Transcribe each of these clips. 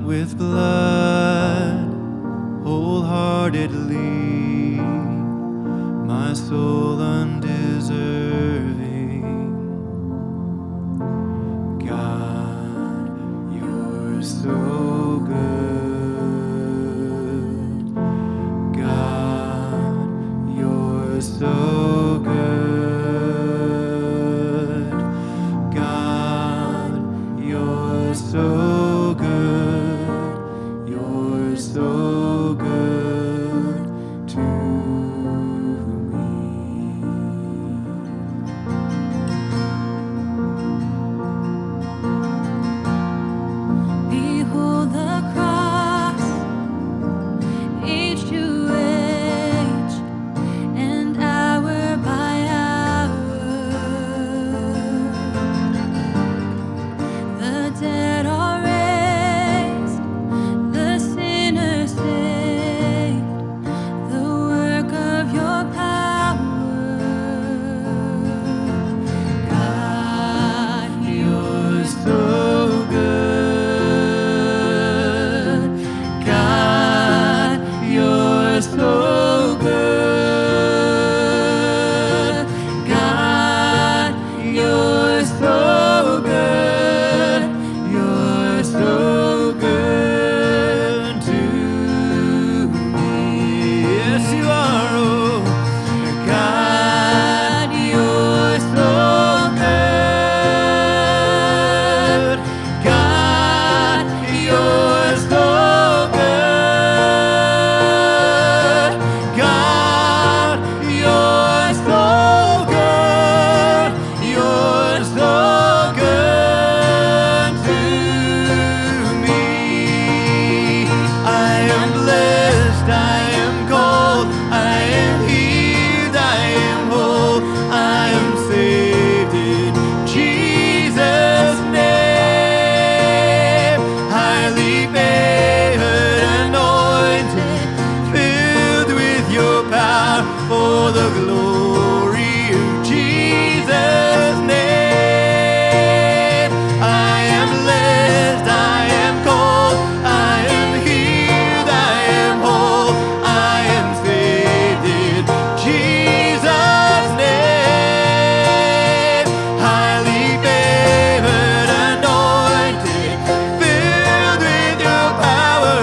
with blood wholeheartedly, my soul undeserving. God, you're so good. God, you're so good. God, you're so good. You're so good to me. Behold the cross, age to age, and hour by hour. The dead are raised, the sinner saved, the work of your power. God, You're so good. God, you're so good. God, you're so good. You're so good to me. Yes, you are. Oh, God, you're so good. God, you're so good. God, you're so good. You're so good to me. I am blessed, I am called, I am healed, I am whole, I am saved in Jesus' name. Highly favored, anointed, filled with your power for the glory of Jesus' name. I am blessed, I am called, I am healed, I am whole, I am saved in Jesus' name. Highly favored, anointed, filled with your power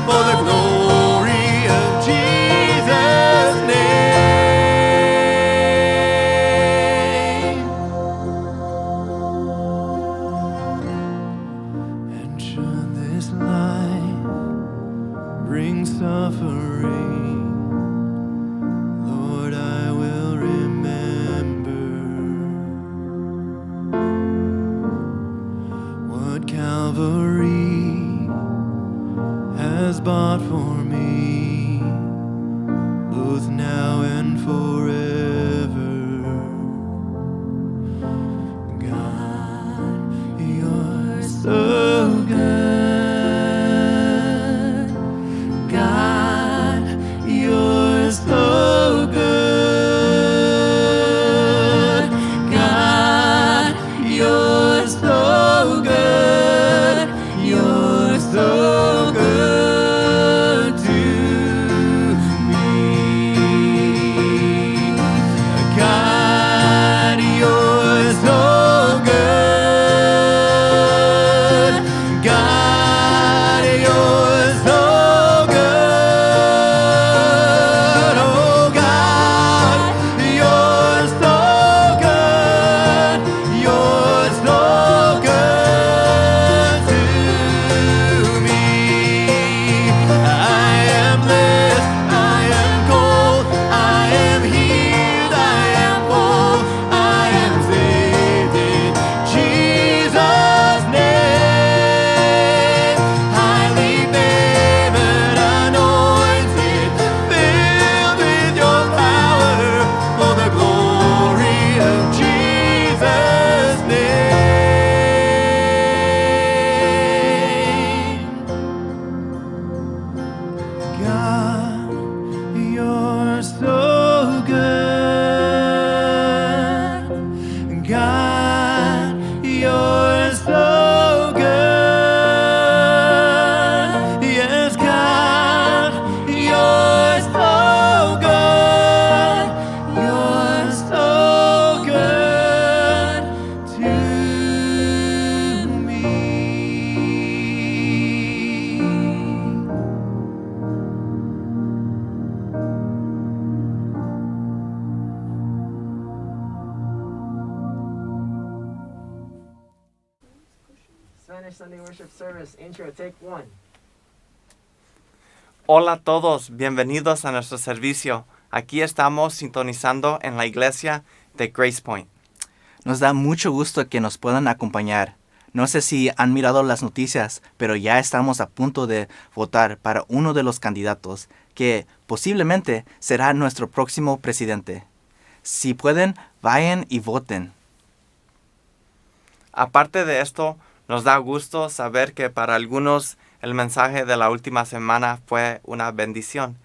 for the glory of Jesus' name. And should this life bring suffering, Lord, I will remember what Calvary has bought for me, both now and forever. God, you're so good. God, you're so good. God, you're so good. You're so good to me. Sunday worship service. Intro, take one. Hola a todos, bienvenidos a nuestro servicio. Aquí estamos sintonizando en la iglesia de Grace Point. Nos da mucho gusto que nos puedan acompañar. No sé si han mirado las noticias, pero ya estamos a punto de votar para uno de los candidatos que posiblemente será nuestro próximo presidente. Si pueden, vayan y voten. Aparte de esto, nos da gusto saber que para algunos el mensaje de la última semana fue una bendición,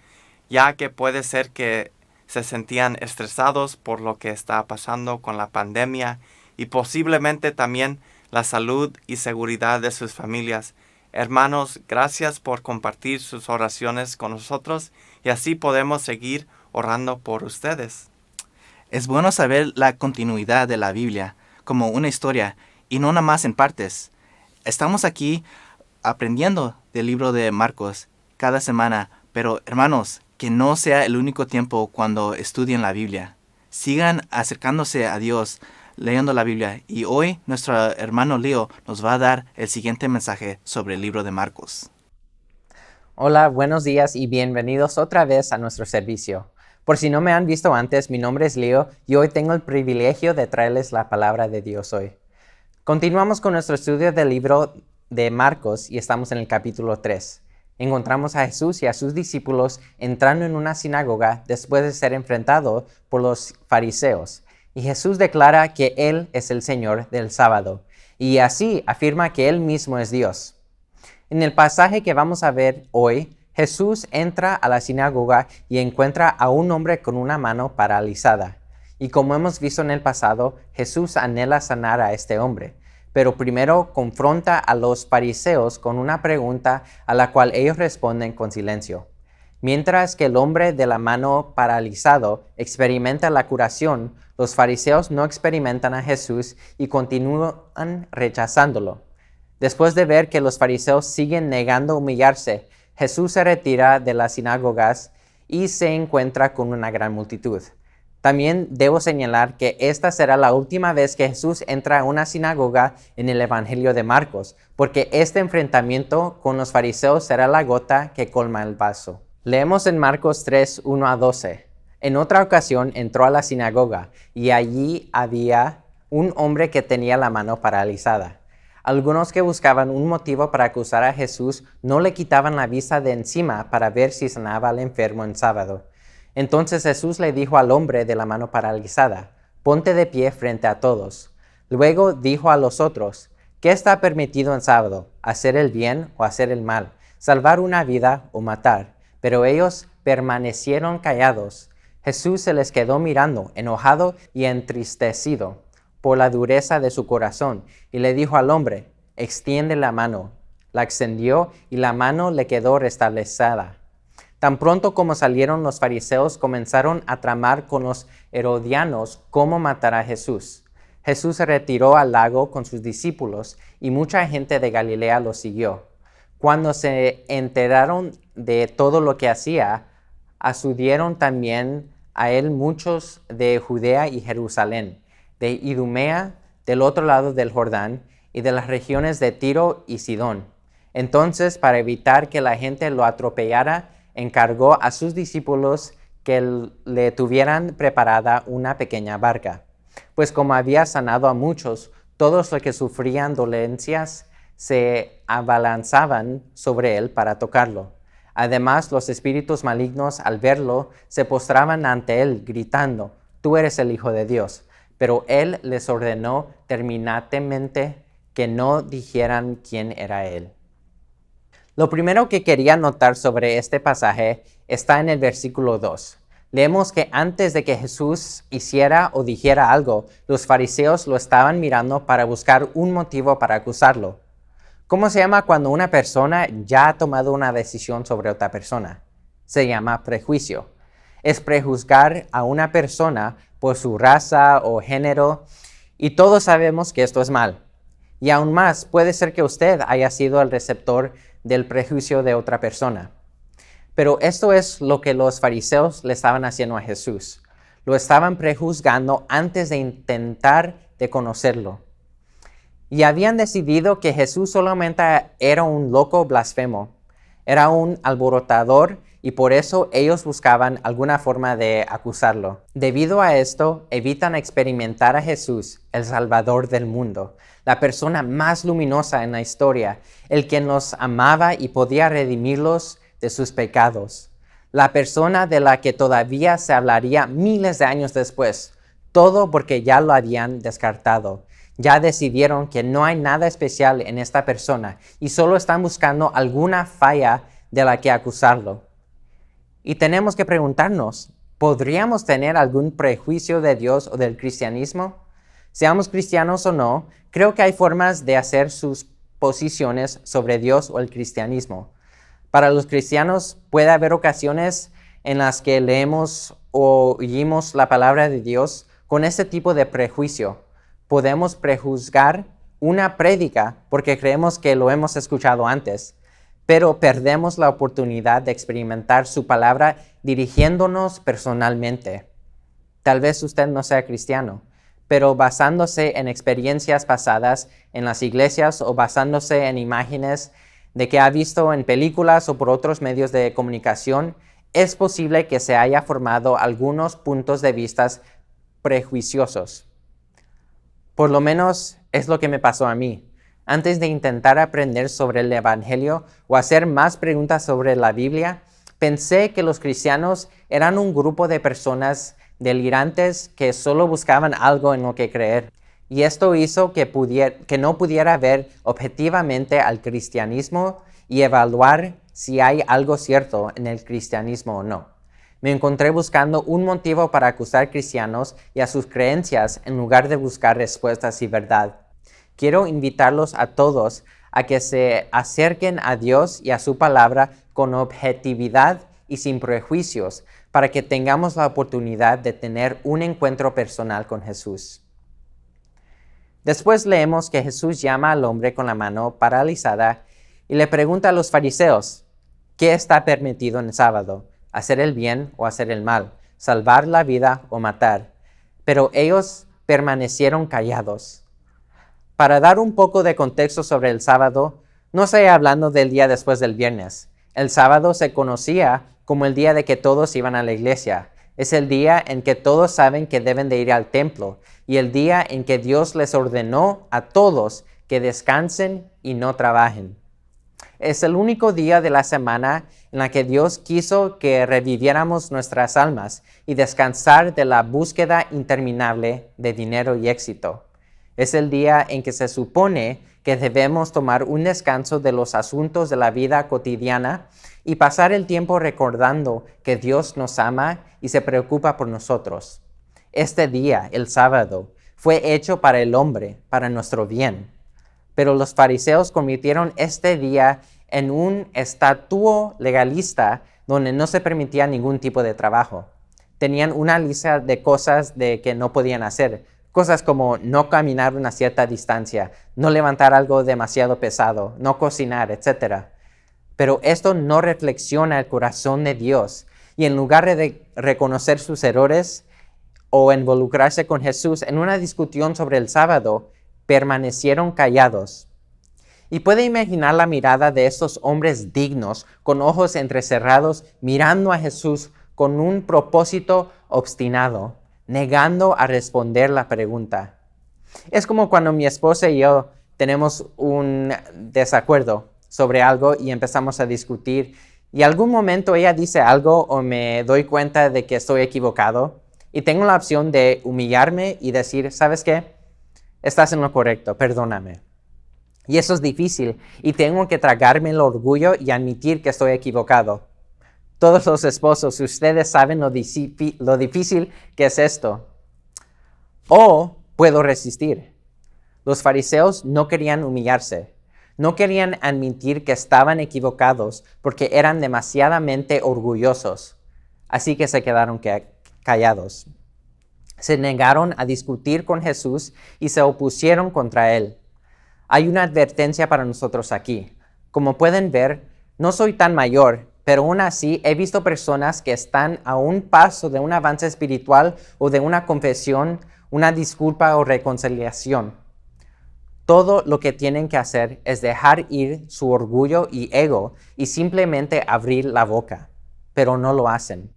ya que puede ser que se sentían estresados por lo que está pasando con la pandemia y posiblemente también la salud y seguridad de sus familias. Hermanos, gracias por compartir sus oraciones con nosotros y así podemos seguir orando por ustedes. Es bueno saber la continuidad de la Biblia como una historia y no nada más en partes. Estamos aquí aprendiendo del libro de Marcos cada semana, pero hermanos, que no sea el único tiempo cuando estudien la Biblia. Sigan acercándose a Dios leyendo la Biblia y hoy nuestro hermano Leo nos va a dar el siguiente mensaje sobre el libro de Marcos. Hola, buenos días y bienvenidos otra vez a nuestro servicio. Por si no me han visto antes, mi nombre es Leo y hoy tengo el privilegio de traerles la palabra de Dios hoy. Continuamos con nuestro estudio del libro de Marcos y estamos en el capítulo 3. Encontramos a Jesús y a sus discípulos entrando en una sinagoga después de ser enfrentado por los fariseos. Y Jesús declara que Él es el Señor del sábado y así afirma que Él mismo es Dios. En el pasaje que vamos a ver hoy, Jesús entra a la sinagoga y encuentra a un hombre con una mano paralizada. Y como hemos visto en el pasado, Jesús anhela sanar a este hombre. Pero primero confronta a los fariseos con una pregunta a la cual ellos responden con silencio. Mientras que el hombre de la mano paralizado experimenta la curación, los fariseos no experimentan a Jesús y continúan rechazándolo. Después de ver que los fariseos siguen negando humillarse, Jesús se retira de las sinagogas y se encuentra con una gran multitud. También debo señalar que esta será la última vez que Jesús entra a una sinagoga en el Evangelio de Marcos, porque este enfrentamiento con los fariseos será la gota que colma el vaso. Leemos en Marcos 3, 1 a 12. En otra ocasión entró a la sinagoga y allí había un hombre que tenía la mano paralizada. Algunos que buscaban un motivo para acusar a Jesús no le quitaban la vista de encima para ver si sanaba al enfermo en sábado. Entonces Jesús le dijo al hombre de la mano paralizada, «Ponte de pie frente a todos». Luego dijo a los otros, «¿Qué está permitido en sábado? ¿Hacer el bien o hacer el mal? ¿Salvar una vida o matar?». Pero ellos permanecieron callados. Jesús se les quedó mirando, enojado y entristecido por la dureza de su corazón, y le dijo al hombre, «Extiende la mano». La extendió y la mano le quedó restablecida. Tan pronto como salieron los fariseos, comenzaron a tramar con los herodianos cómo matar a Jesús. Jesús se retiró al lago con sus discípulos y mucha gente de Galilea lo siguió. Cuando se enteraron de todo lo que hacía, acudieron también a él muchos de Judea y Jerusalén, de Idumea, del otro lado del Jordán, y de las regiones de Tiro y Sidón. Entonces, para evitar que la gente lo atropellara, encargó a sus discípulos que le tuvieran preparada una pequeña barca. Pues como había sanado a muchos, todos los que sufrían dolencias se abalanzaban sobre él para tocarlo. Además, los espíritus malignos, al verlo, se postraban ante él, gritando, «Tú eres el Hijo de Dios». Pero él les ordenó terminantemente que no dijeran quién era él. Lo primero que quería notar sobre este pasaje está en el versículo 2. Leemos que antes de que Jesús hiciera o dijera algo, los fariseos lo estaban mirando para buscar un motivo para acusarlo. ¿Cómo se llama cuando una persona ya ha tomado una decisión sobre otra persona? Se llama prejuicio. Es prejuzgar a una persona por su raza o género, y todos sabemos que esto es mal. Y aún más, puede ser que usted haya sido el receptor del prejuicio de otra persona. Pero esto es lo que los fariseos le estaban haciendo a Jesús. Lo estaban prejuzgando antes de intentar de conocerlo. y habían decidido que Jesús solamente era un loco blasfemo, era un alborotador y por eso ellos buscaban alguna forma de acusarlo. Debido a esto, evitan experimentar a Jesús, el Salvador del mundo, la persona más luminosa en la historia, el que nos amaba y podía redimirlos de sus pecados, la persona de la que todavía se hablaría miles de años después, todo porque ya lo habían descartado. Ya decidieron que no hay nada especial en esta persona y solo están buscando alguna falla de la que acusarlo. Y tenemos que preguntarnos, ¿podríamos tener algún prejuicio de Dios o del cristianismo? Seamos cristianos o no, creo que hay formas de hacer sus posiciones sobre Dios o el cristianismo. Para los cristianos puede haber ocasiones en las que leemos o oímos la palabra de Dios con este tipo de prejuicio. Podemos prejuzgar una prédica porque creemos que lo hemos escuchado antes, pero perdemos la oportunidad de experimentar su palabra dirigiéndonos personalmente. Tal vez usted no sea cristiano, pero basándose en experiencias pasadas en las iglesias o basándose en imágenes de que ha visto en películas o por otros medios de comunicación, es posible que se haya formado algunos puntos de vista prejuiciosos. Por lo menos es lo que me pasó a mí. Antes de intentar aprender sobre el Evangelio o hacer más preguntas sobre la Biblia, pensé que los cristianos eran un grupo de personas delirantes que solo buscaban algo en lo que creer. Y esto hizo que no pudiera ver objetivamente al cristianismo y evaluar si hay algo cierto en el cristianismo o no. Me encontré buscando un motivo para acusar cristianos y a sus creencias en lugar de buscar respuestas y verdad. Quiero invitarlos a todos a que se acerquen a Dios y a su palabra con objetividad y sin prejuicios para que tengamos la oportunidad de tener un encuentro personal con Jesús. Después leemos que Jesús llama al hombre con la mano paralizada y le pregunta a los fariseos, ¿qué está permitido en el sábado? ¿Hacer el bien o hacer el mal? ¿Salvar la vida o matar? Pero ellos permanecieron callados. Para dar un poco de contexto sobre el sábado, no estoy hablando del día después del viernes. El sábado se conocía como el día de que todos iban a la iglesia. Es el día en que todos saben que deben de ir al templo y el día en que Dios les ordenó a todos que descansen y no trabajen. Es el único día de la semana en la que Dios quiso que reviviéramos nuestras almas y descansar de la búsqueda interminable de dinero y éxito. Es el día en que se supone que debemos tomar un descanso de los asuntos de la vida cotidiana y pasar el tiempo recordando que Dios nos ama y se preocupa por nosotros. Este día, el sábado, fue hecho para el hombre, para nuestro bien. Pero los fariseos convirtieron este día en un estatuto legalista donde no se permitía ningún tipo de trabajo. Tenían una lista de cosas que no podían hacer. Cosas como no caminar una cierta distancia, no levantar algo demasiado pesado, no cocinar, etc. Pero esto no reflexiona el corazón de Dios y en lugar de reconocer sus errores o involucrarse con Jesús en una discusión sobre el sábado, permanecieron callados. Y puede imaginar la mirada de estos hombres dignos, con ojos entrecerrados, mirando a Jesús con un propósito obstinado, negando a responder la pregunta. Es como cuando mi esposa y yo tenemos un desacuerdo sobre algo y empezamos a discutir y algún momento ella dice algo o me doy cuenta de que estoy equivocado y tengo la opción de humillarme y decir, ¿sabes qué? Estás en lo correcto, perdóname. Y eso es difícil y tengo que tragarme el orgullo y admitir que estoy equivocado. Todos los esposos, ustedes saben lo difícil que es esto. O puedo resistir. Los fariseos no querían humillarse. No querían admitir que estaban equivocados porque eran demasiadamente orgullosos. Así que se quedaron callados. Se negaron a discutir con Jesús y se opusieron contra él. Hay una advertencia para nosotros aquí. Como pueden ver, no soy tan mayor, pero aún así he visto personas que están a un paso de un avance espiritual o de una confesión, una disculpa o reconciliación. todo lo que tienen que hacer es dejar ir su orgullo y ego y simplemente abrir la boca, pero no lo hacen.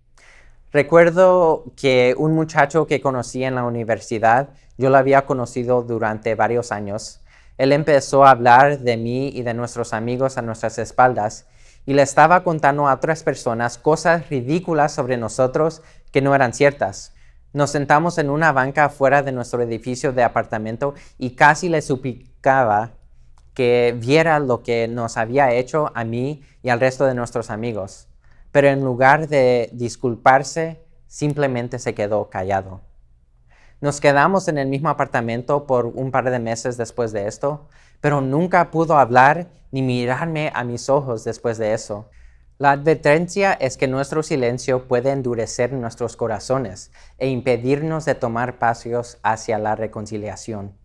Recuerdo que un muchacho que conocí en la universidad, yo lo había conocido durante varios años. Él empezó a hablar de mí y de nuestros amigos a nuestras espaldas y le estaba contando a otras personas cosas ridículas sobre nosotros que no eran ciertas. Nos sentamos en una banca afuera de nuestro edificio de apartamento y casi le suplicaba que viera lo que nos había hecho a mí y al resto de nuestros amigos. Pero en lugar de disculparse, simplemente se quedó callado. Nos quedamos en el mismo apartamento por un par de meses después de esto, pero nunca pudo hablar ni mirarme a mis ojos después de eso. La advertencia es que nuestro silencio puede endurecer nuestros corazones e impedirnos de tomar pasos hacia la reconciliación.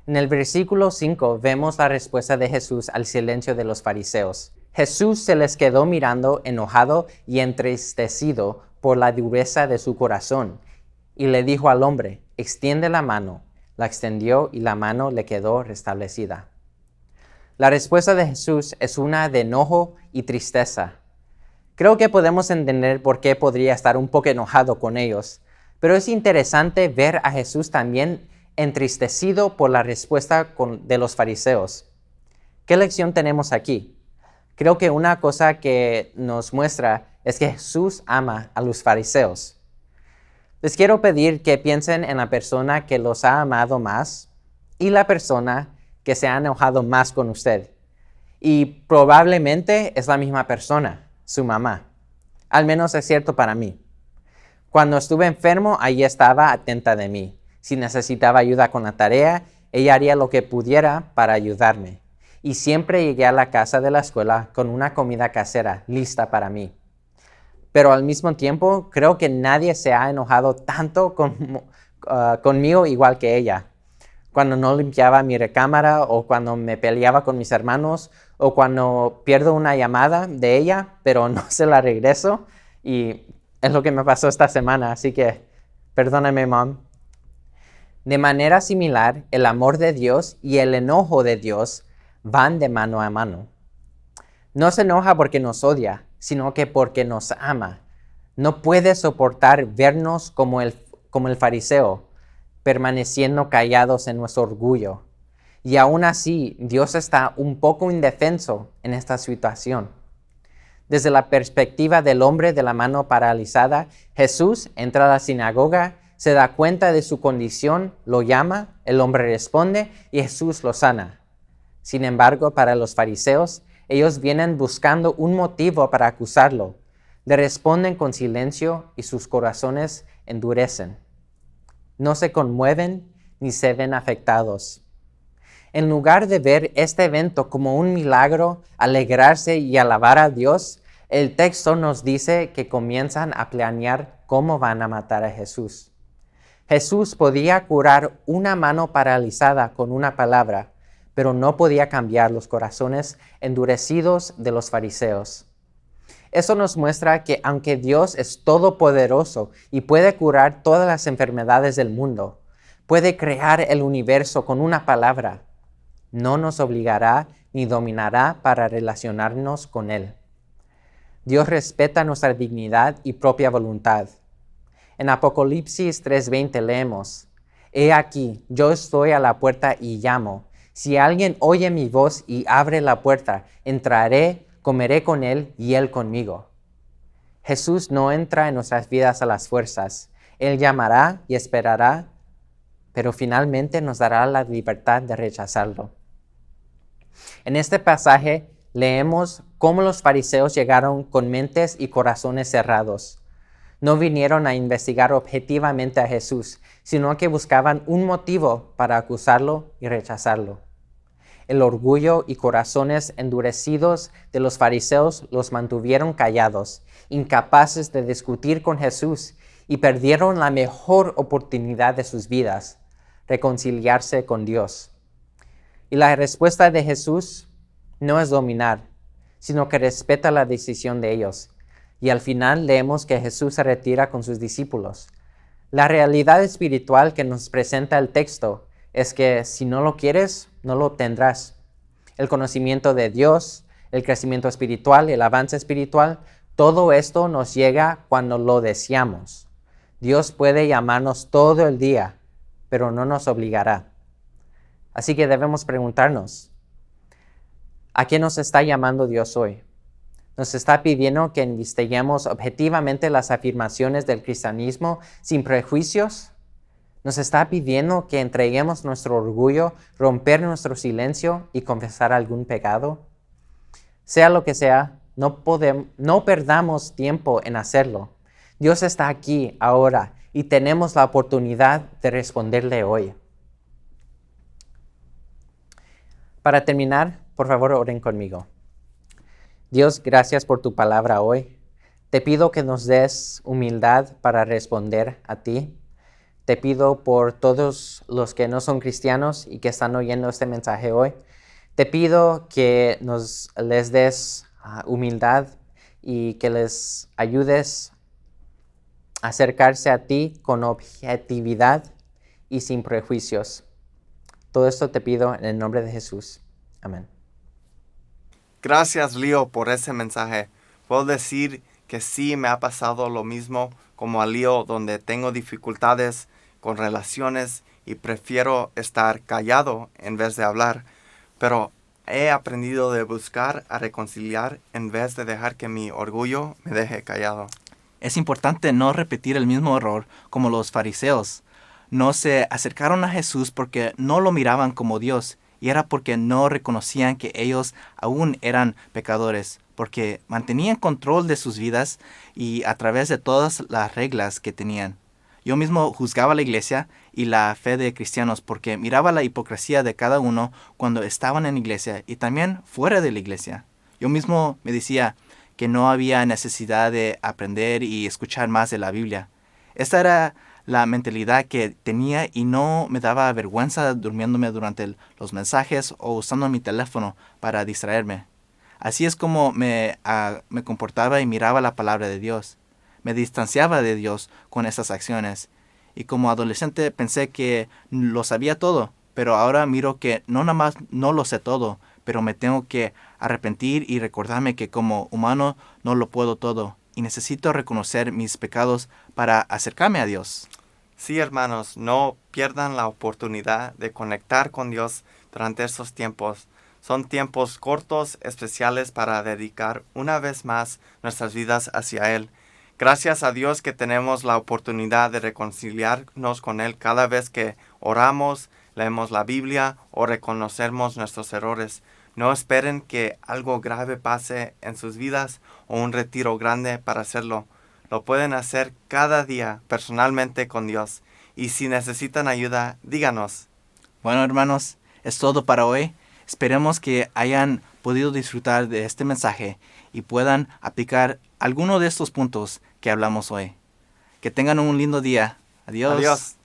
En el versículo 5 vemos la respuesta de Jesús al silencio de los fariseos. Jesús se les quedó mirando enojado y entristecido por la dureza de su corazón y le dijo al hombre, extiende la mano. La extendió y la mano le quedó restablecida. La respuesta de Jesús es una de enojo y tristeza. Creo que podemos entender por qué podría estar un poco enojado con ellos, pero es interesante ver a Jesús también entristecido por la respuesta de los fariseos. ¿Qué lección tenemos aquí? Creo que una cosa que nos muestra es que Jesús ama a los fariseos. Les quiero pedir que piensen en la persona que los ha amado más y la persona que se ha enojado más con usted. Y probablemente es la misma persona, su mamá. Al menos es cierto para mí. Cuando estuve enfermo, ella estaba atenta de mí. Si necesitaba ayuda con la tarea, ella haría lo que pudiera para ayudarme. Y siempre llegué a la casa de la escuela con una comida casera lista para mí. Pero al mismo tiempo, creo que nadie se ha enojado tanto conmigo igual que ella. Cuando no limpiaba mi recámara, o cuando me peleaba con mis hermanos, o cuando pierdo una llamada de ella, pero no se la regreso. Y es lo que me pasó esta semana, así que perdóname, Mom. De manera similar, el amor de Dios y el enojo de Dios van de mano a mano. No se enoja porque nos odia, sino que porque nos ama. No puede soportar vernos como el fariseo, permaneciendo callados en nuestro orgullo. Y aún así, Dios está un poco indefenso en esta situación. Desde la perspectiva del hombre de la mano paralizada, Jesús entra a la sinagoga, se da cuenta de su condición, lo llama, el hombre responde y Jesús lo sana. Sin embargo, para los fariseos, ellos vienen buscando un motivo para acusarlo. Le responden con silencio y sus corazones endurecen. No se conmueven ni se ven afectados. En lugar de ver este evento como un milagro, alegrarse y alabar a Dios, el texto nos dice que comienzan a planear cómo van a matar a Jesús. Jesús podía curar una mano paralizada con una palabra, pero no podía cambiar los corazones endurecidos de los fariseos. Eso nos muestra que aunque Dios es todopoderoso y puede curar todas las enfermedades del mundo, puede crear el universo con una palabra, no nos obligará ni dominará para relacionarnos con Él. Dios respeta nuestra dignidad y propia voluntad. En Apocalipsis 3:20 leemos, He aquí, yo estoy a la puerta y llamo. Si alguien oye mi voz y abre la puerta, entraré, comeré con él y él conmigo. Jesús no entra en nuestras vidas a las fuerzas. Él llamará y esperará, pero finalmente nos dará la libertad de rechazarlo. En este pasaje leemos cómo los fariseos llegaron con mentes y corazones cerrados. No vinieron a investigar objetivamente a Jesús, sino que buscaban un motivo para acusarlo y rechazarlo. El orgullo y corazones endurecidos de los fariseos los mantuvieron callados, incapaces de discutir con Jesús, y perdieron la mejor oportunidad de sus vidas, reconciliarse con Dios. Y la respuesta de Jesús no es dominar, sino que respeta la decisión de ellos. Y al final leemos que Jesús se retira con sus discípulos. La realidad espiritual que nos presenta el texto es que si no lo quieres, no lo tendrás. El conocimiento de Dios, el crecimiento espiritual, el avance espiritual, todo esto nos llega cuando lo deseamos. Dios puede llamarnos todo el día, pero no nos obligará. Así que debemos preguntarnos, ¿a qué nos está llamando Dios hoy? ¿Nos está pidiendo que investiguemos objetivamente las afirmaciones del cristianismo sin prejuicios? ¿Nos está pidiendo que entreguemos nuestro orgullo, romper nuestro silencio y confesar algún pecado? Sea lo que sea, no perdamos tiempo en hacerlo. Dios está aquí ahora y tenemos la oportunidad de responderle hoy. Para terminar, por favor, oren conmigo. Dios, gracias por tu palabra hoy. Te pido que nos des humildad para responder a ti. Te pido por todos los que no son cristianos y que están oyendo este mensaje hoy. Te pido que les des humildad y que les ayudes a acercarse a ti con objetividad y sin prejuicios. Todo esto te pido en el nombre de Jesús. Amén. Gracias, Leo, por ese mensaje. Puedo decir que sí me ha pasado lo mismo como a Leo, donde tengo dificultades con relaciones y prefiero estar callado en vez de hablar. Pero he aprendido de buscar a reconciliar en vez de dejar que mi orgullo me deje callado. Es importante no repetir el mismo error como los fariseos. No se acercaron a Jesús porque no lo miraban como Dios, y era porque no reconocían que ellos aún eran pecadores, porque mantenían control de sus vidas y a través de todas las reglas que tenían. Yo mismo juzgaba la iglesia y la fe de cristianos porque miraba la hipocresía de cada uno cuando estaban en la iglesia y también fuera de la iglesia. Yo mismo me decía que no había necesidad de aprender y escuchar más de la Biblia. Esta era la mentalidad que tenía y no me daba vergüenza durmiéndome durante los mensajes o usando mi teléfono para distraerme. Así es como me comportaba y miraba la palabra de Dios. Me distanciaba de Dios con esas acciones. Y como adolescente pensé que lo sabía todo, pero ahora miro que no nada más no lo sé todo, pero me tengo que arrepentir y recordarme que como humano no lo puedo todo y necesito reconocer mis pecados para acercarme a Dios. Sí, hermanos, no pierdan la oportunidad de conectar con Dios durante estos tiempos. Son tiempos cortos, especiales para dedicar una vez más nuestras vidas hacia Él. Gracias a Dios que tenemos la oportunidad de reconciliarnos con Él cada vez que oramos, leemos la Biblia o reconocemos nuestros errores. No esperen que algo grave pase en sus vidas o un retiro grande para hacerlo. Lo pueden hacer cada día personalmente con Dios. Y si necesitan ayuda, díganos. Bueno, hermanos, es todo para hoy. Esperemos que hayan podido disfrutar de este mensaje y puedan aplicar alguno de estos puntos que hablamos hoy. Que tengan un lindo día. Adiós. Adiós.